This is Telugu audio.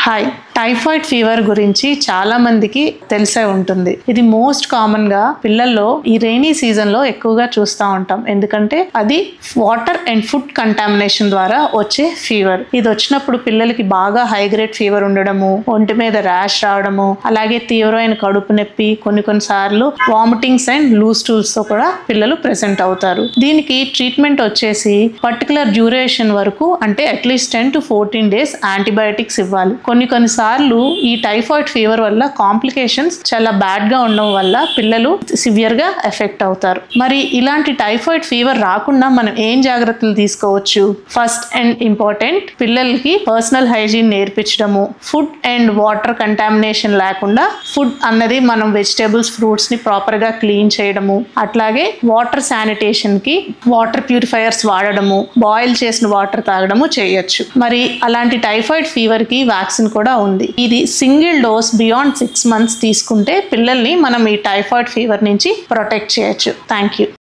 హాయ్, టైఫాయిడ్ ఫీవర్ గురించి చాలా మందికి తెలిసే ఉంటుంది. ఇది మోస్ట్ కామన్ గా పిల్లల్లో ఈ రైనీ సీజన్ లో ఎక్కువగా చూస్తూ ఉంటాం. ఎందుకంటే అది వాటర్ అండ్ ఫుడ్ కంటామినేషన్ ద్వారా వచ్చే ఫీవర్. ఇది వచ్చినప్పుడు పిల్లలకి బాగా హై గ్రేడ్ ఫీవర్ ఉండడము, ఒంటి మీద ర్యాష్ రావడము, అలాగే తీవ్రమైన కడుపు నొప్పి, కొన్ని సార్లు వామిటింగ్స్ అండ్ లూజ్ స్టూల్స్ తో కూడా పిల్లలు ప్రెసెంట్ అవుతారు. దీనికి ట్రీట్మెంట్ వచ్చేసి పర్టికులర్ డ్యూరేషన్ వరకు, అంటే అట్లీస్ట్ 10 to 14 days యాంటీబయాటిక్స్ ఇవ్వాలి. కొన్ని సార్లు ఈ టైఫాయిడ్ ఫీవర్ వల్ల కాంప్లికేషన్స్ చాలా బ్యాడ్ గా ఉండడం వల్ల పిల్లలు సివియర్ గా ఎఫెక్ట్ అవుతారు. మరి ఇలాంటి టైఫాయిడ్ ఫీవర్ రాకుండా మనం ఏం జాగ్రత్తలు తీసుకోవచ్చు? ఫస్ట్ అండ్ ఇంపార్టెంట్, పిల్లలకి పర్సనల్ హైజీన్ నేర్పించడము, ఫుడ్ అండ్ వాటర్ కంటామినేషన్ లేకుండా ఫుడ్ అన్నది మనం వెజిటేబుల్స్, ఫ్రూట్స్ ని ప్రాపర్ గా క్లీన్ చేయడము, అట్లాగే వాటర్ శానిటేషన్ కి వాటర్ ప్యూరిఫైయర్స్ వాడడము, బాయిల్ చేసిన వాటర్ తాగడము చేయొచ్చు. మరి అలాంటి టైఫాయిడ్ ఫీవర్ కి వ్యాక్సిన్ కూడా ఉంది. ఇది సింగిల్ డోస్ బియాండ్ 6 months తీసుకుంటే పిల్లల్ని మనం ఈ టైఫాయిడ్ ఫీవర్ నుంచి ప్రొటెక్ట్ చేయొచ్చు. Thank you.